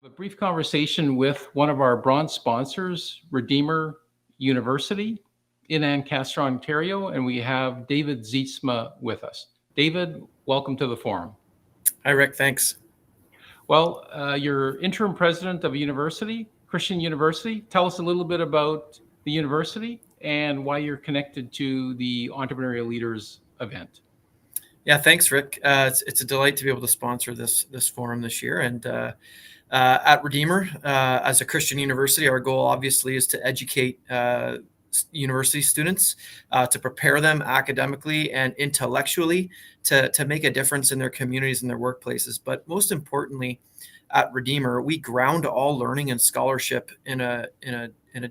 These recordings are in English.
A brief conversation with one of our bronze sponsors, Redeemer University in Ancaster, Ontario, and we have David Zietsma with us. David, welcome to the forum. Hi, Rick. Thanks. Well, you're interim president of a university, Christian University. Tell us a little bit about the university and why you're connected to the Entrepreneurial Leaders event. Yeah, thanks, Rick. It's a delight to be able to sponsor this forum this year. And at Redeemer, as a Christian university, our goal obviously is to educate university students, to prepare them academically and intellectually to make a difference in their communities and their workplaces. But most importantly, at Redeemer, we ground all learning and scholarship in a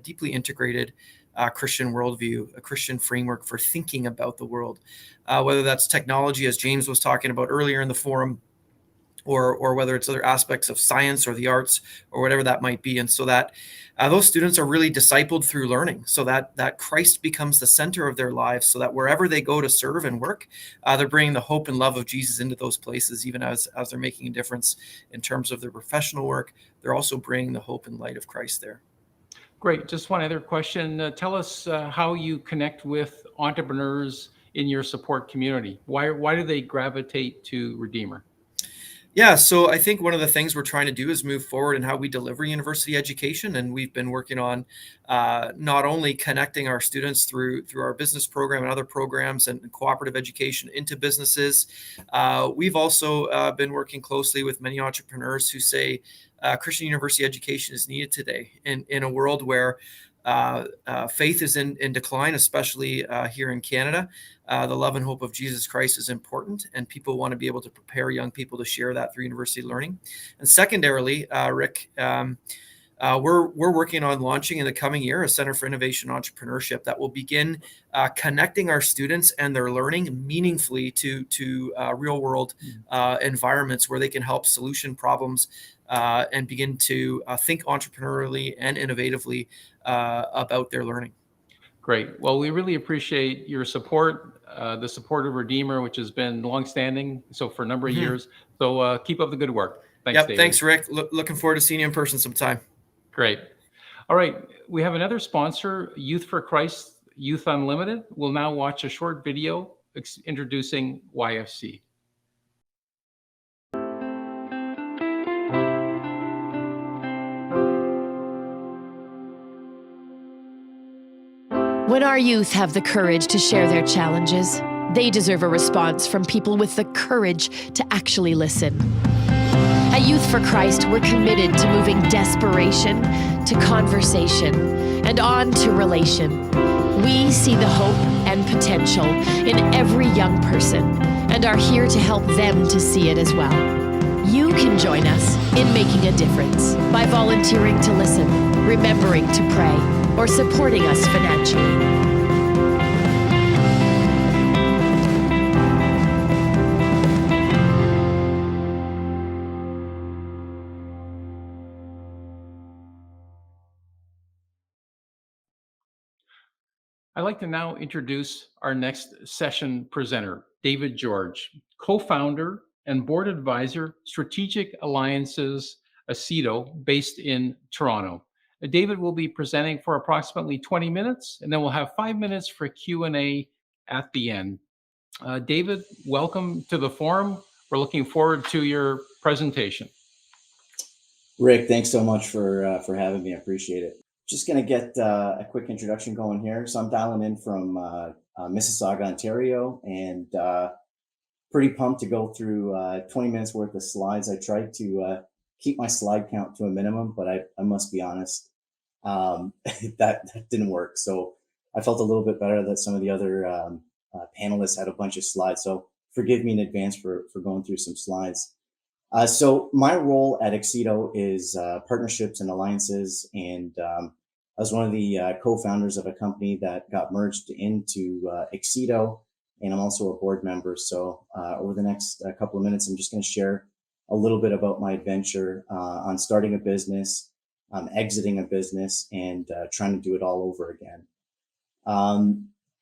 deeply integrated Christian worldview, a Christian framework for thinking about the world, whether that's technology, as James was talking about earlier in the forum, or whether it's other aspects of science or the arts or whatever that might be. And so that those students are really discipled through learning, so that Christ becomes the center of their lives, so that wherever they go to serve and work, they're bringing the hope and love of Jesus into those places, even as they're making a difference in terms of their professional work. They're also bringing the hope and light of Christ there. Great. Just one other question. Tell us how you connect with entrepreneurs in your support community. Why do they gravitate to Redeemer? Yeah, so I think one of the things we're trying to do is move forward in how we deliver university education, and we've been working on not only connecting our students through our business program and other programs and cooperative education into businesses. We've also been working closely with many entrepreneurs who say Christian university education is needed today in a world where faith is in decline, especially here in Canada. The love and hope of Jesus Christ is important, and people want to be able to prepare young people to share that through university learning. And secondarily, Rick, we're working on launching in the coming year a Center for Innovation and Entrepreneurship that will begin connecting our students and their learning meaningfully to real world environments where they can help solution problems and begin to think entrepreneurially and innovatively about their learning. Great. Well, we really appreciate your support, the support of Redeemer, which has been longstanding, so for a number of Mhm. years. So keep up the good work. Thanks, Yep. David. Thanks, Rick. Looking forward to seeing you in person sometime. Great. All right. We have another sponsor, Youth for Christ, Youth Unlimited. We'll now watch a short video introducing YFC. When our youth have the courage to share their challenges, they deserve a response from people with the courage to actually listen. At Youth for Christ, we're committed to moving desperation to conversation and on to relation. We see the hope and potential in every young person and are here to help them to see it as well. You can join us in making a difference by volunteering to listen, remembering to pray, or supporting us financially. I'd like to now introduce our next session presenter, David George, co-founder and board advisor, Strategic Alliances, ACEDO, based in Toronto. David will be presenting for approximately 20 minutes, and then we'll have 5 minutes for Q&A at the end. David, welcome to the forum. We're looking forward to your presentation. Rick, thanks so much for having me. I appreciate it. Just going to get a quick introduction going here. So I'm dialing in from Mississauga, Ontario, and pretty pumped to go through 20 minutes worth of slides. I tried to keep my slide count to a minimum, but I must be honest, that didn't work. So I felt a little bit better that some of the other panelists had a bunch of slides. So forgive me in advance for going through some slides. So my role at ACEDO is partnerships and alliances, and I was one of the co-founders of a company that got merged into ACEDO, and I'm also a board member. So over the next couple of minutes, I'm just going to share a little bit about my adventure on starting a business, exiting a business, and trying to do it all over again.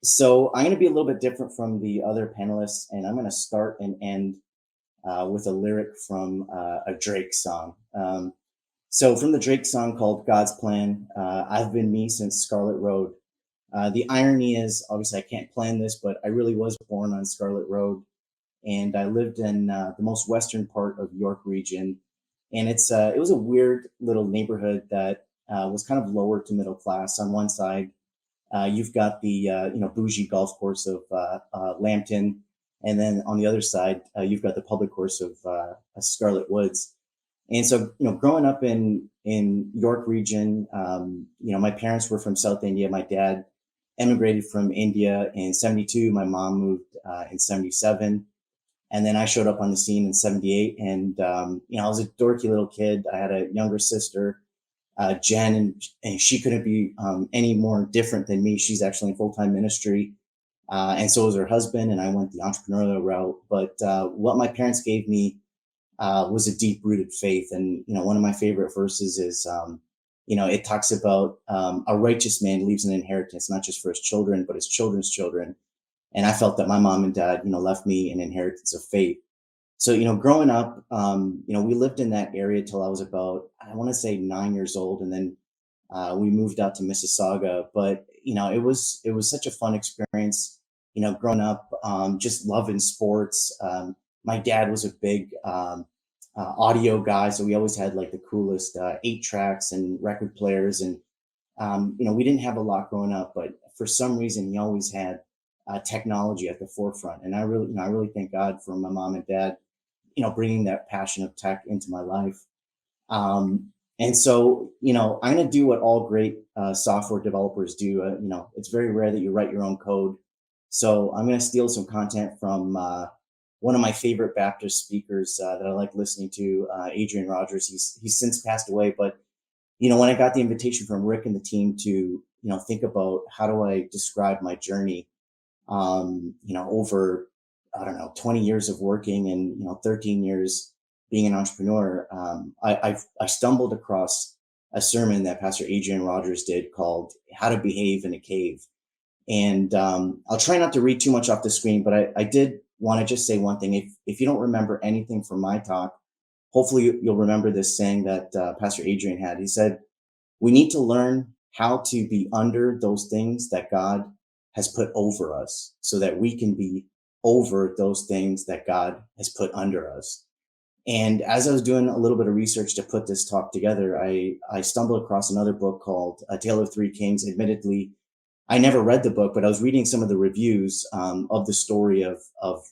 So I'm going to be a little bit different from the other panelists, and I'm going to start and end with a lyric from a Drake song. So from the Drake song called God's Plan, I've been me since Scarlet Road. The irony is, obviously, I can't plan this, but I really was born on Scarlet Road, and I lived in the most western part of York region. And it was a weird little neighborhood that was kind of lower to middle class. On one side, you've got the bougie golf course of Lambton, and then on the other side, you've got the public course of Scarlet Woods. And so, growing up in York region, my parents were from South India. My dad emigrated from India in '72. My mom moved in '77, and then I showed up on the scene in '78. And I was a dorky little kid. I had a younger sister, Jen, and she couldn't be any more different than me. She's actually in full time ministry, and so was her husband. And I went the entrepreneurial route. But what my parents gave me was a deep rooted faith. And, one of my favorite verses is, it talks about a righteous man leaves an inheritance, not just for his children, but his children's children. And I felt that my mom and dad, left me an inheritance of faith. So, growing up, we lived in that area till I was about, I want to say 9 years old. And then we moved out to Mississauga. But, it was such a fun experience, growing up, just loving sports. My dad was a big audio guy, so we always had like the coolest 8 tracks and record players. And we didn't have a lot growing up, but for some reason he always had technology at the forefront. And I really thank God for my mom and dad, bringing that passion of tech into my life. And so, I'm going to do what all great software developers do. It's very rare that you write your own code. So I'm going to steal some content from one of my favorite Baptist speakers that I like listening to, Adrian Rogers. He's since passed away, but when I got the invitation from Rick and the team to think about how do I describe my journey, over, I don't know, 20 years of working and 13 years being an entrepreneur, I stumbled across a sermon that Pastor Adrian Rogers did called "How to Behave in a Cave." And I'll try not to read too much off the screen, but I did want to just say one thing. If you don't remember anything from my talk, hopefully you'll remember this saying that Pastor Adrian had. He said, "We need to learn how to be under those things that God has put over us so that we can be over those things that God has put under us." And as I was doing a little bit of research to put this talk together, I stumbled across another book called A Tale of Three Kings. Admittedly, I never read the book, but I was reading some of the reviews of the story of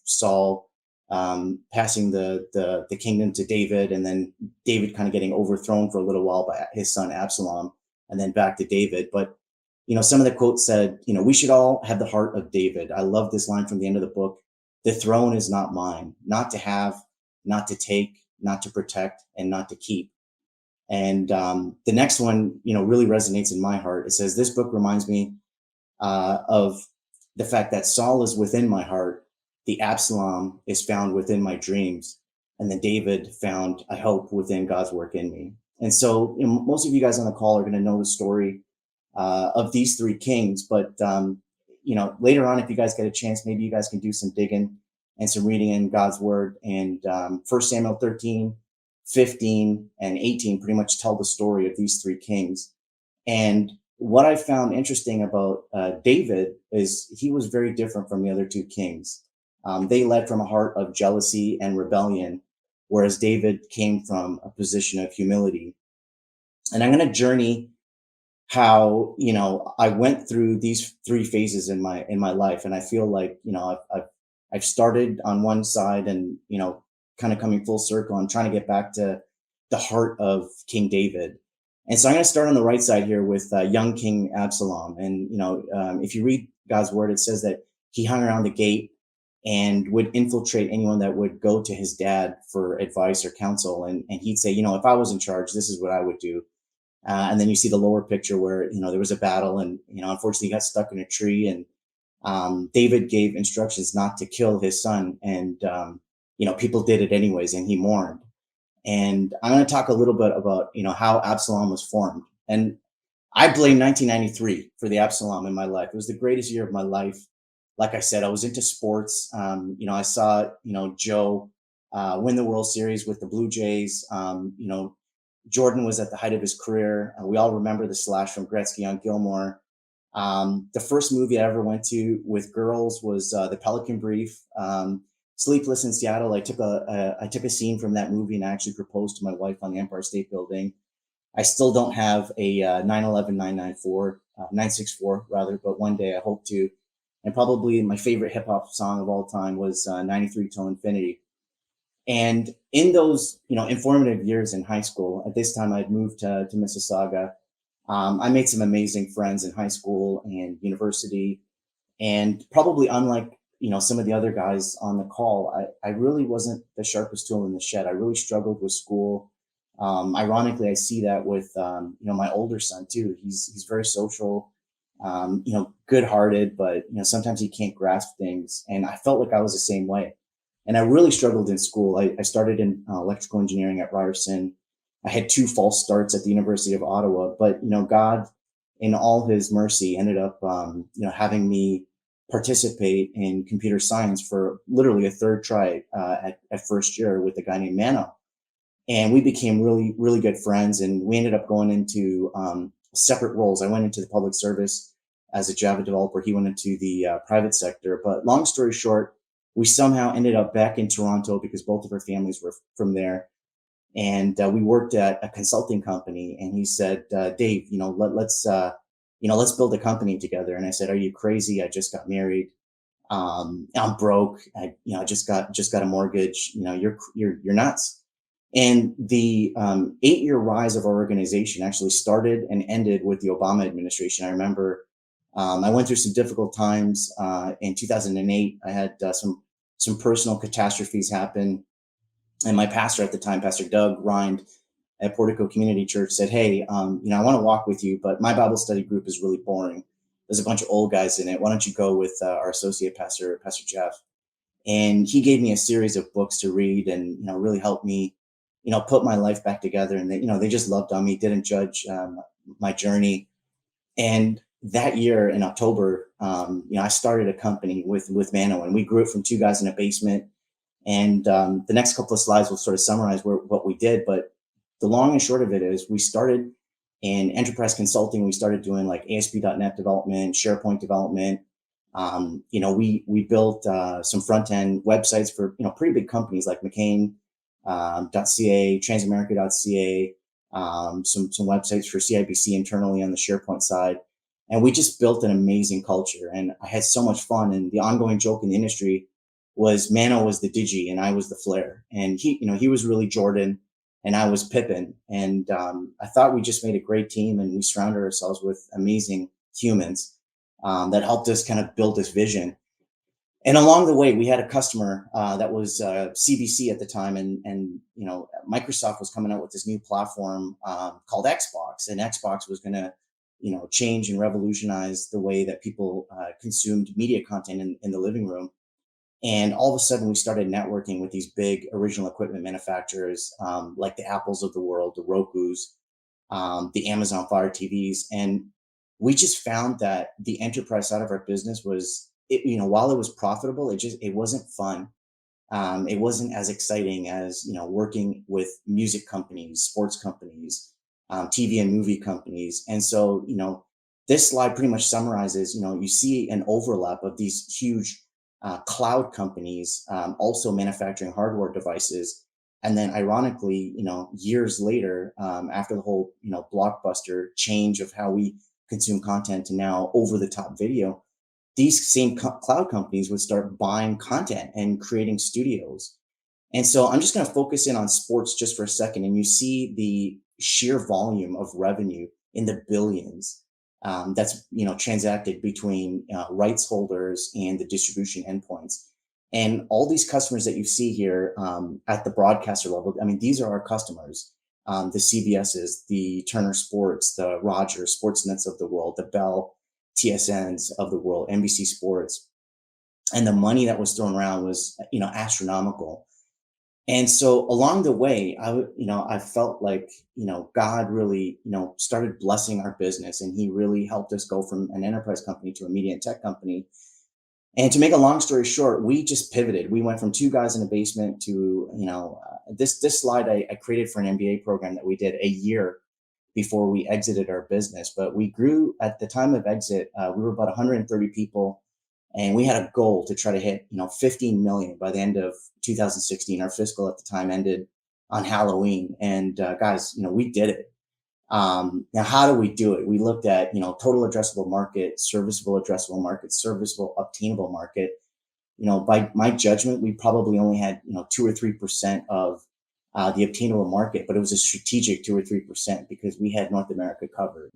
Saul passing the kingdom to David, and then David kind of getting overthrown for a little while by his son Absalom, and then back to David. But some of the quotes said, we should all have the heart of David. I love this line from the end of the book: "The throne is not mine, not to have, not to take, not to protect, and not to keep." And the next one, really resonates in my heart. It says, "This book reminds me of the fact that Saul is within my heart, the Absalom is found within my dreams, and the David found, I hope, within God's work in me." And so, most of you guys on the call are going to know the story of these three kings. But later on, if you guys get a chance, maybe you guys can do some digging and some reading in God's word. And 1 Samuel 13, 15, and 18 pretty much tell the story of these three kings. And what I found interesting about David is he was very different from the other two kings. They led from a heart of jealousy and rebellion, whereas David came from a position of humility. And I'm going to journey how I went through these three phases in my life, and I feel like I've started on one side and kind of coming full circle. I'm trying to get back to the heart of King David. And so I'm going to start on the right side here with young King Absalom. And, if you read God's word, it says that he hung around the gate and would infiltrate anyone that would go to his dad for advice or counsel. And he'd say, if I was in charge, this is what I would do. And then you see the lower picture where, there was a battle and, unfortunately he got stuck in a tree, and David gave instructions not to kill his son. And, people did it anyways, and he mourned. And I'm going to talk a little bit about, how Absalom was formed. And I blame 1993 for the Absalom in my life. It was the greatest year of my life. Like I said, I was into sports. I saw, Joe win the World Series with the Blue Jays. Jordan was at the height of his career. We all remember the slash from Gretzky on Gilmore. The first movie I ever went to with girls was The Pelican Brief. Sleepless in Seattle. I took a scene from that movie and I actually proposed to my wife on the Empire State Building. I still don't have a 911 994, 964 rather, but one day I hope to. And probably my favorite hip hop song of all time was 93 Till Infinity. And in those, informative years in high school, at this time I'd moved to Mississauga. I made some amazing friends in high school and university, and probably unlike, some of the other guys on the call, I really wasn't the sharpest tool in the shed. I really struggled with school. Ironically, I see that with, my older son too. He's very social, good-hearted, but, sometimes he can't grasp things. And I felt like I was the same way. And I really struggled in school. I started in electrical engineering at Ryerson. I had 2 false starts at the University of Ottawa, but, God, in all his mercy, ended up, having me participate in computer science for literally a third try at first year with a guy named Mano. And we became really, really good friends. And we ended up going into separate roles. I went into the public service as a Java developer. He went into the private sector. But long story short, we somehow ended up back in Toronto because both of our families were from there. And we worked at a consulting company. And he said, Dave, let's build a company together. And I said, are you crazy? I just got married. I'm broke. I just got a mortgage. You're nuts. And the 8-year rise of our organization actually started and ended with the Obama administration. I remember I went through some difficult times in 2008. I had some personal catastrophes happen. And my pastor at the time, Pastor Doug Rind at Portico Community Church, said, hey, I want to walk with you, but my Bible study group is really boring. There's a bunch of old guys in it. Why don't you go with our associate pastor, Pastor Jeff? And he gave me a series of books to read and, really helped me, put my life back together. And they just loved on me, didn't judge my journey. And that year in October, I started a company with Mano, and we grew it from 2 guys in a basement. And the next couple of slides will sort of summarize what we did. But the long and short of it is we started in enterprise consulting. We started doing like ASP.NET development, SharePoint development. We built some front end websites for, pretty big companies like McCain.ca, Transamerica.ca, some websites for CIBC internally on the SharePoint side. And we just built an amazing culture. And I had so much fun. And the ongoing joke in the industry was Mano was the Digi and I was the Flair. And he was really Jordan and I was Pippin. And I thought we just made a great team, and we surrounded ourselves with amazing humans that helped us kind of build this vision. And along the way, we had a customer that was CBC at the time, and Microsoft was coming out with this new platform called Xbox, and Xbox was going to change and revolutionize the way that people consumed media content in the living room. And all of a sudden, we started networking with these big original equipment manufacturers like the Apples of the world, the Rokus, the Amazon Fire TVs. And we just found that the enterprise side of our business was, while it was profitable, it wasn't fun. It wasn't as exciting as, working with music companies, sports companies, TV and movie companies. And so, this slide pretty much summarizes, you see an overlap of these huge cloud companies also manufacturing hardware devices. And then ironically, years later, after the whole, blockbuster change of how we consume content to now over the top video, these same cloud companies would start buying content and creating studios. And so I'm just going to focus in on sports just for a second. And you see the sheer volume of revenue in the billions that's transacted between rights holders and the distribution endpoints. And all these customers that you see here at the broadcaster level, I mean, these are our customers, the CBSs, the Turner Sports, the Rogers, Sportsnets of the world, the Bell TSNs of the world, NBC Sports. And the money that was thrown around was, astronomical. And so along the way, I felt like, God really, started blessing our business, and he really helped us go from an enterprise company to a media and tech company. And to make a long story short, we just pivoted. We went from two guys in a basement to, this slide I created for an MBA program that we did a year before we exited our business. But we grew at the time of exit. We were about 130 people, and we had a goal to try to hit 15 million by the end of 2016. Our fiscal at the time ended on Halloween, and guys, we did it. Now, how do we do it? We looked at, total addressable market, serviceable addressable market, serviceable obtainable market. By my judgment, we probably only had, 2 or 3% of the obtainable market, but it was a strategic 2 or 3% because we had North America covered.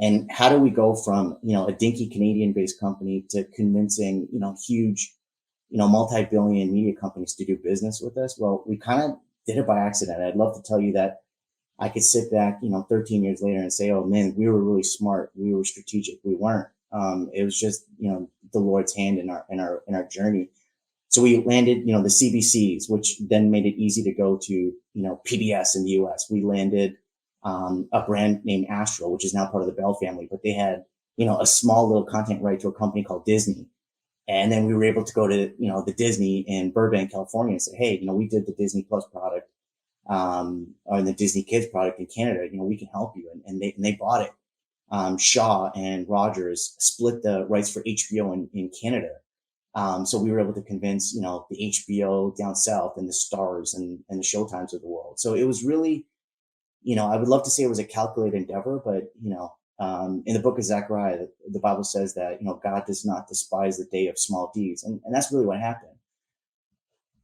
And how do we go from, a dinky Canadian based company to convincing, huge, multi-billion media companies to do business with us? Well, we kind of did it by accident. I'd love to tell you that I could sit back, 13 years later and say, oh man, we were really smart. We were strategic. We weren't. It was just, the Lord's hand in our journey. So we landed, the CBCs, which then made it easy to go to, PBS in the US. We landed a brand named Astro, which is now part of the Bell family, but they had, a small little content right to a company called Disney. And then we were able to go to, the Disney in Burbank, California and say, hey, we did the Disney Plus product, or the Disney Kids product in Canada, we can help you. And they bought it. Shaw and Rogers split the rights for HBO in Canada. So we were able to convince, the HBO down south and the Stars and the Showtimes of the world. So it was really, I would love to say it was a calculated endeavor, but, in the book of Zechariah, the Bible says that, God does not despise the day of small deeds. And that's really what happened.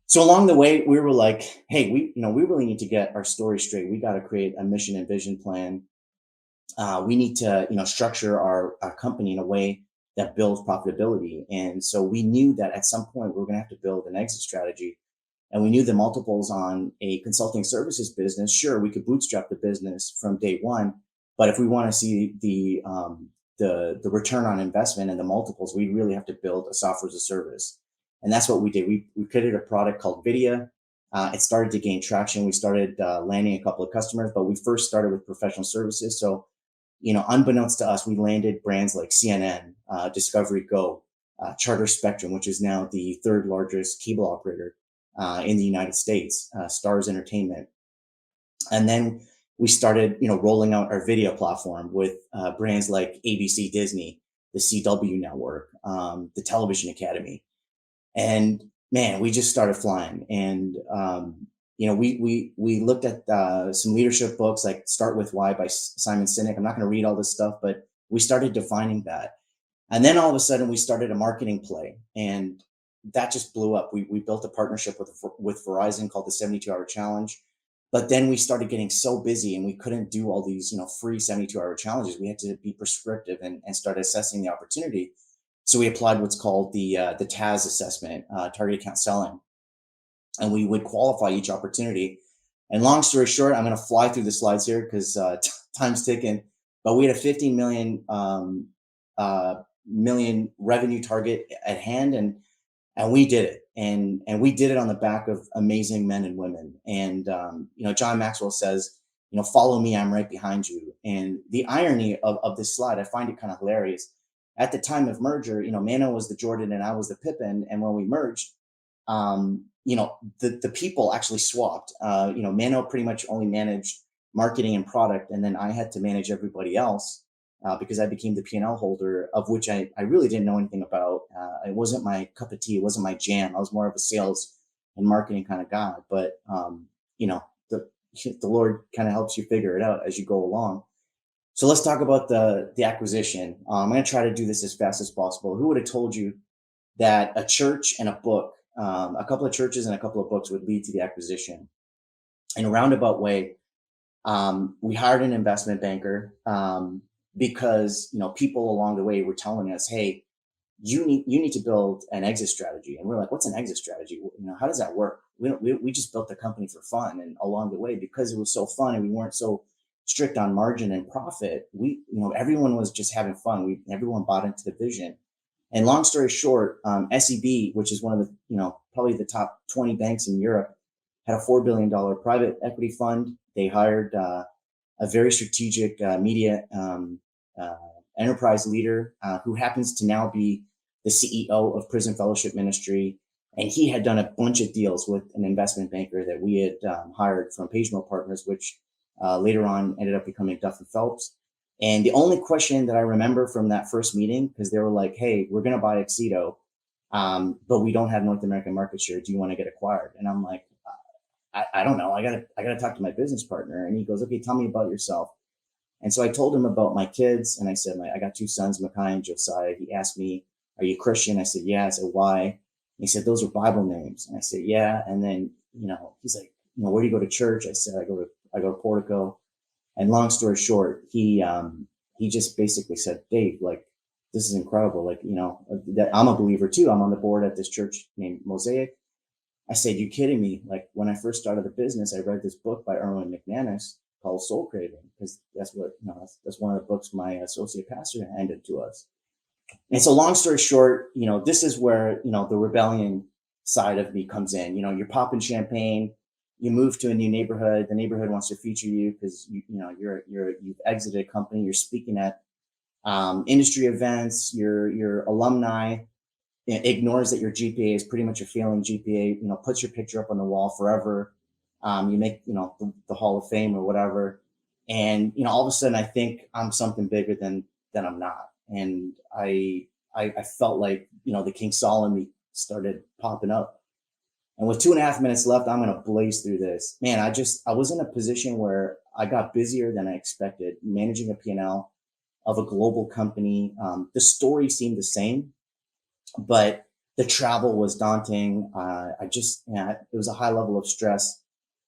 So along the way, we were like, hey, we really need to get our story straight. We got to create a mission and vision plan. We need to, structure our company in a way that builds profitability. And so we knew that at some point we were going to have to build an exit strategy. And we knew the multiples on a consulting services business. Sure, we could bootstrap the business from day one, but if we want to see the return on investment and the multiples, we really have to build a software as a service. And that's what we did. We created a product called Vidya. It started to gain traction. We started landing a couple of customers, but we first started with professional services. So, unbeknownst to us, we landed brands like CNN, Discovery Go, Charter Spectrum, which is now the third largest cable operator in the United States, Stars Entertainment. And then we started, rolling out our video platform with brands like ABC Disney, the CW Network, the Television Academy. And man, we just started flying. And, we looked at some leadership books like Start With Why by Simon Sinek. I'm not going to read all this stuff, but we started defining that. And then all of a sudden we started a marketing play, and that just blew up. We built a partnership with Verizon called the 72-Hour Challenge. But then we started getting so busy and we couldn't do all these, free 72-hour challenges. We had to be prescriptive and start assessing the opportunity. So we applied what's called the TAS assessment, target account selling, and we would qualify each opportunity. And long story short, I'm going to fly through the slides here because time's ticking. But we had a 15 million revenue target at hand, and we did it. And we did it on the back of amazing men and women. And John Maxwell says, follow me, I'm right behind you. And the irony of this slide, I find it kind of hilarious. At the time of merger, Mano was the Jordan and I was the Pippen. And when we merged, the people actually swapped. Mano pretty much only managed marketing and product, and then I had to manage everybody else because I became the P&L holder, of which I really didn't know anything about. It wasn't my cup of tea. It wasn't my jam. I was more of a sales and marketing kind of guy. But the Lord kind of helps you figure it out as you go along. So let's talk about the acquisition. I'm going to try to do this as fast as possible. Who would have told you that a church and a book, a couple of churches and a couple of books would lead to the acquisition? In a roundabout way, we hired an investment banker because people along the way were telling us, hey, you need to build an exit strategy. And we're like, what's an exit strategy? How does that work? We just built the company for fun. And along the way, because it was so fun and we weren't so strict on margin and profit, everyone was just having fun. Everyone bought into the vision. And long story short, SEB, which is one of the, probably the top 20 banks in Europe, had a $4 billion private equity fund. They hired a very strategic media enterprise leader who happens to now be the CEO of Prison Fellowship Ministry. And he had done a bunch of deals with an investment banker that we had hired from Page Mill Partners, which later on ended up becoming Duff and Phelps. And the only question that I remember from that first meeting, because they were like, hey, we're going to buy Excedo, but we don't have North American market share. Do you want to get acquired? And I'm like, I don't know. I gotta talk to my business partner. And he goes, okay, tell me about yourself. And so I told him about my kids. And I said, I got two sons, Micaiah and Josiah. He asked me, are you Christian? I said, yeah. I said, why? And he said, those are Bible names. And I said, yeah. And then, he's like, where do you go to church? I said, I go to Portico. And long story short, he just basically said, Dave, like, this is incredible. Like, that I'm a believer too. I'm on the board at this church named Mosaic. I said, you kidding me? Like, when I first started the business, I read this book by Erwin McManus called Soul Craving, because that's what, that's one of the books my associate pastor handed to us. And so long story short, this is where, the rebellion side of me comes in. You're popping champagne, you move to a new neighborhood. The neighborhood wants to feature you because you've exited a company. You're speaking at industry events. Your alumni ignores that your GPA is pretty much a failing GPA. Puts your picture up on the wall forever. You make the Hall of Fame or whatever, and all of a sudden I think I'm something bigger than I'm not, and I felt like the King Saul in me started popping up. And with 2.5 minutes left, I'm going to blaze through this. Man, I was in a position where I got busier than I expected, managing a P&L of a global company. The story seemed the same, but the travel was daunting. It was a high level of stress.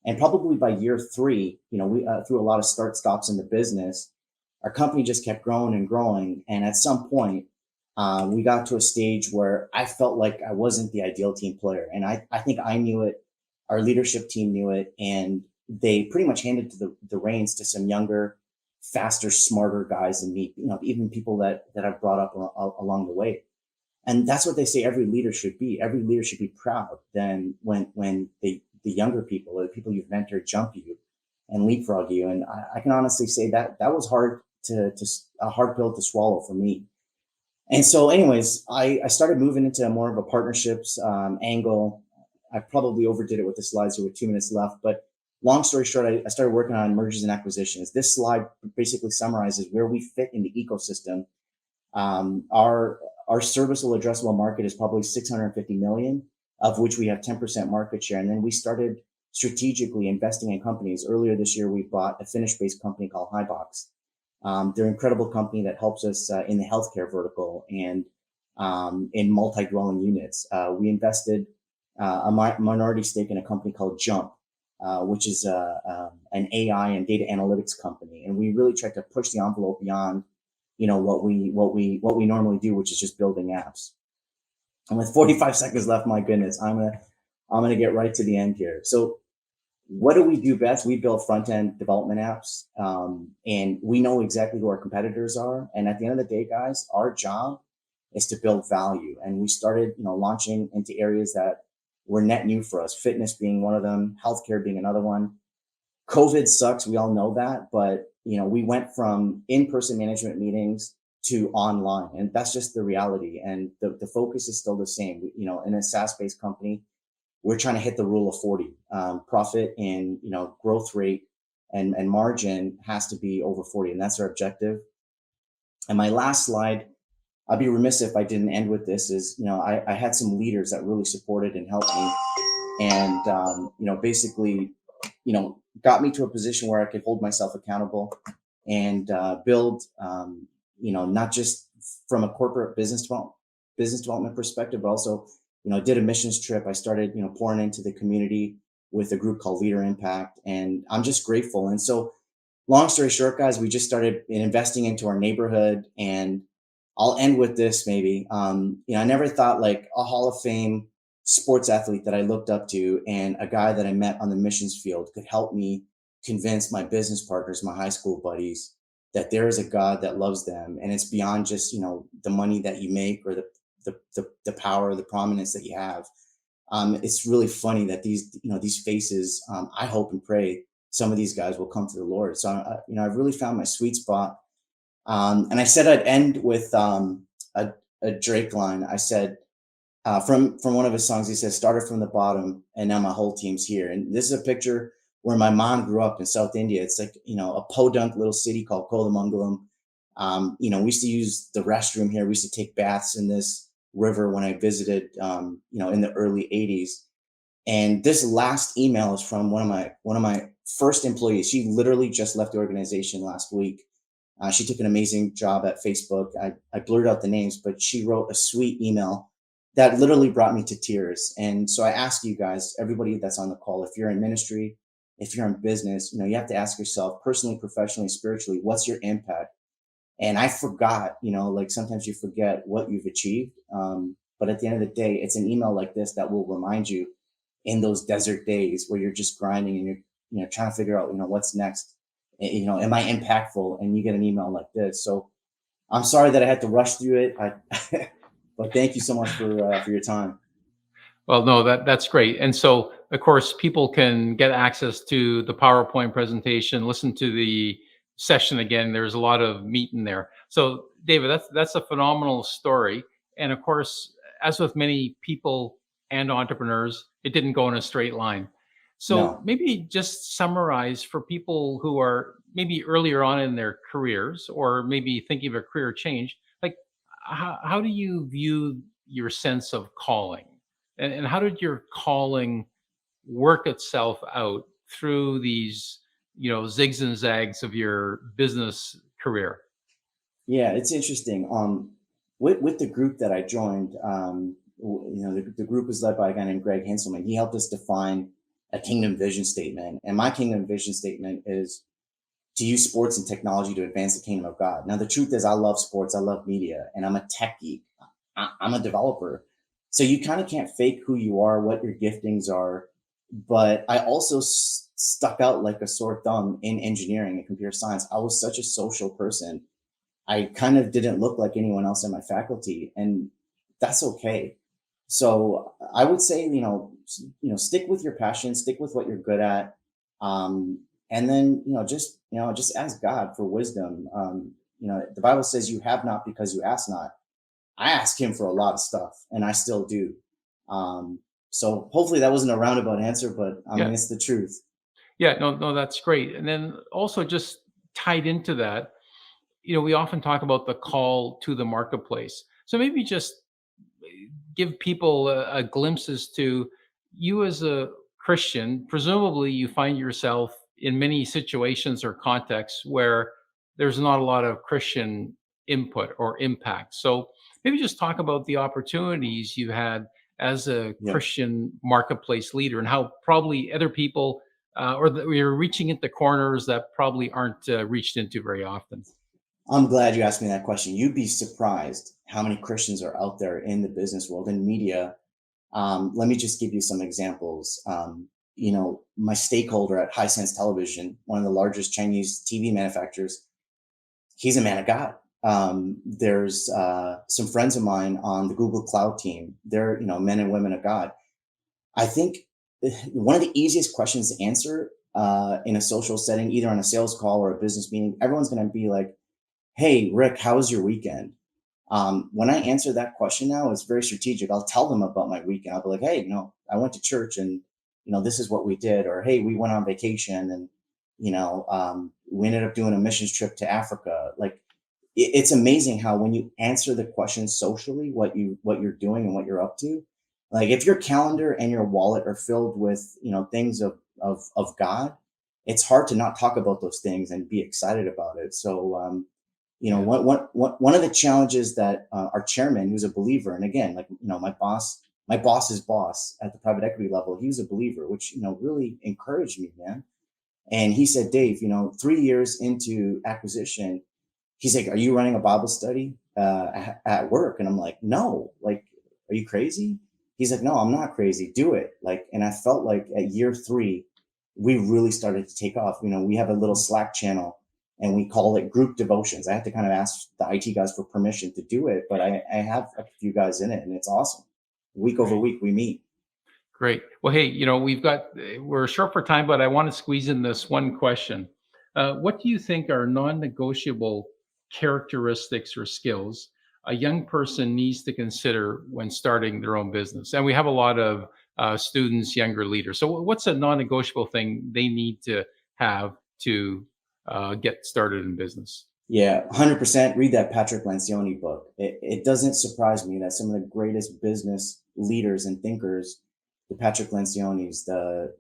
And probably by year 3, we through a lot of start stops in the business, our company just kept growing and growing. And at some point, we got to a stage where I felt like I wasn't the ideal team player. And I think I knew it. Our leadership team knew it. And they pretty much handed the reins to some younger, faster, smarter guys than me, even people that I've brought up along the way. And that's what they say every leader should be. Every leader should be proud then when the younger people or the people you've mentored jump you and leapfrog you. And I can honestly say that was hard a hard pill to swallow for me. And so anyways, I started moving into more of a partnerships angle. I probably overdid it with the slides here with 2 minutes left, but long story short, I started working on mergers and acquisitions. This slide basically summarizes where we fit in the ecosystem. Our serviceable addressable market is probably 650 million, of which we have 10% market share. And then we started strategically investing in companies. Earlier this year, we bought a Finnish-based company called Highbox. They're an incredible company that helps us in the healthcare vertical and in multi-dwelling units. We invested a minority stake in a company called Jump, which is an AI and data analytics company. And we really tried to push the envelope beyond what we normally do, which is just building apps. And with 45 seconds left, my goodness, I'm gonna get right to the end here. So what do we do best? We build front-end development apps, and we know exactly who our competitors are. And at the end of the day, guys, our job is to build value. And we started, launching into areas that were net new for us, fitness being one of them, healthcare being another one. COVID sucks. We all know that, but we went from in-person management meetings to online, and that's just the reality. And the focus is still the same. In a SaaS-based company, we're trying to hit the rule of 40. Profit and growth rate and margin has to be over 40, and that's our objective. And my last slide, I'd be remiss if I didn't end with this, is I had some leaders that really supported and helped me, and basically got me to a position where I could hold myself accountable and build not just from a corporate business development perspective, but also did a missions trip. I started pouring into the community with a group called Leader Impact, and I'm just grateful. And so long story short, guys, we just started investing into our neighborhood. And I'll end with this maybe. I never thought like a Hall of Fame sports athlete that I looked up to and a guy that I met on the missions field could help me convince my business partners, my high school buddies, that there is a God that loves them. And it's beyond just, the money that you make or the power, the prominence that you have. It's really funny that these faces, I hope and pray some of these guys will come to the Lord. So, I've really found my sweet spot. And I said I'd end with a a Drake line. I said, from one of his songs, he says, "Started from the bottom, and now my whole team's here." And this is a picture where my mom grew up in South India. It's like, a podunk little city called Kolamangalam. We used to use the restroom here. We used to take baths in this river when I visited, in the early '80s. And this last email is from one of my first employees. She literally just left the organization last week. She took an amazing job at Facebook. I blurred out the names, but she wrote a sweet email that literally brought me to tears. And so I ask you guys, everybody that's on the call, if you're in ministry, if you're in business, you have to ask yourself personally, professionally, spiritually, what's your impact? And I forgot, like sometimes you forget what you've achieved. But at the end of the day, it's an email like this that will remind you in those desert days where you're just grinding and you're trying to figure out, what's next. Am I impactful? And you get an email like this. So I'm sorry that I had to rush through it. But thank you so much for your time. Well, no, that's great. And so, of course, people can get access to the PowerPoint presentation, listen to the session again. There's a lot of meat in there. So, David, that's a phenomenal story. And of course, as with many people and entrepreneurs, it didn't go in a straight line. So No. maybe just summarize for people who are maybe earlier on in their careers or maybe thinking of a career change, like how do you view your sense of calling? And how did your calling work itself out through these, zigs and zags of your business career? Yeah, it's interesting. With the group that I joined, the group was led by a guy named Greg Hinselman. He helped us define a kingdom vision statement. And my kingdom vision statement is to use sports and technology to advance the kingdom of God. Now, the truth is, I love sports, I love media, and I'm a tech geek. I'm a developer. So you kind of can't fake who you are, what your giftings are. But I also stuck out like a sore thumb in engineering and computer science. I was such a social person. I kind of didn't look like anyone else in my faculty, and that's okay. So I would say, stick with your passion, stick with what you're good at, and then, just ask God for wisdom. The Bible says you have not because you ask not. I ask Him for a lot of stuff, and I still do. So hopefully that wasn't a roundabout answer, but I mean Yeah. it's the truth. Yeah, no, that's great. And then also just tied into that, we often talk about the call to the marketplace. So maybe just give people a glimpse as to you as a Christian. Presumably, you find yourself in many situations or contexts where there's not a lot of Christian input or impact. So maybe just talk about the opportunities you had as a Yeah. Christian marketplace leader and how probably other people or that you're reaching into corners that probably aren't reached into very often. I'm glad you asked me that question. You'd be surprised how many Christians are out there in the business world and media. Let me just give you some examples. My stakeholder at Hisense Television, one of the largest Chinese TV manufacturers, he's a man of God. There's some friends of mine on the Google Cloud team. They're, men and women of God. I think one of the easiest questions to answer in a social setting, either on a sales call or a business meeting, everyone's going to be like, "Hey, Rick, how was your weekend?" When I answer that question now, it's very strategic. I'll tell them about my weekend. I'll be like, "Hey, I went to church and, this is what we did." Or, "Hey, we went on vacation and, we ended up doing a missions trip to Africa." Like, it's amazing how when you answer the question socially, what you're doing and what you're up to, like if your calendar and your wallet are filled with, things of God, it's hard to not talk about those things and be excited about it. So, Yeah. one of the challenges that our chairman, who's a believer, and again, like, my boss's boss at the private equity level, he was a believer, which, really encouraged me, man. And he said, "Dave, 3 years into acquisition," he's like, "Are you running a Bible study at work?" And I'm like, "No, like, are you crazy?" He's like, "No, I'm not crazy. Do it." Like, and I felt like at year 3, we really started to take off. We have a little Slack channel and we call it group devotions. I have to kind of ask the IT guys for permission to do it, but I have a few guys in it and it's awesome. Week over Great. week we meet. Great. Well, hey, we're short for time, but I want to squeeze in this one question. What do you think are non-negotiable characteristics or skills a young person needs to consider when starting their own business? And we have a lot of students, younger leaders. So, what's a non-negotiable thing they need to have to get started in business? Yeah, 100% read that Patrick Lencioni book. It doesn't surprise me that some of the greatest business leaders and thinkers, the Patrick Lencioni's, the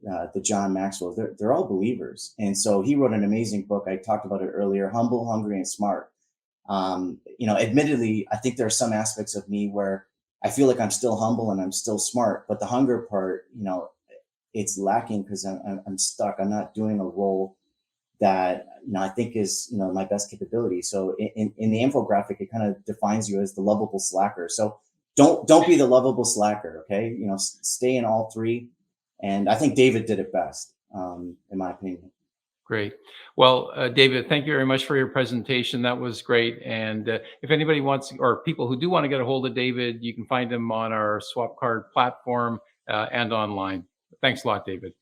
John Maxwell, they're all believers. And so he wrote an amazing book. I talked about it earlier, Humble, Hungry, and Smart. Admittedly, I think there are some aspects of me where I feel like I'm still humble and I'm still smart, but the hunger part, it's lacking because I'm stuck. I'm not doing a role that I think is my best capability. So in the infographic, it kind of defines you as the lovable slacker. So don't be the lovable slacker. Okay, stay in all three. And I think David did it best, in my opinion. Great. Well, David, thank you very much for your presentation. That was great. And if anybody wants, or people who do want to get a hold of David, you can find him on our Swap Card platform and online. Thanks a lot, David.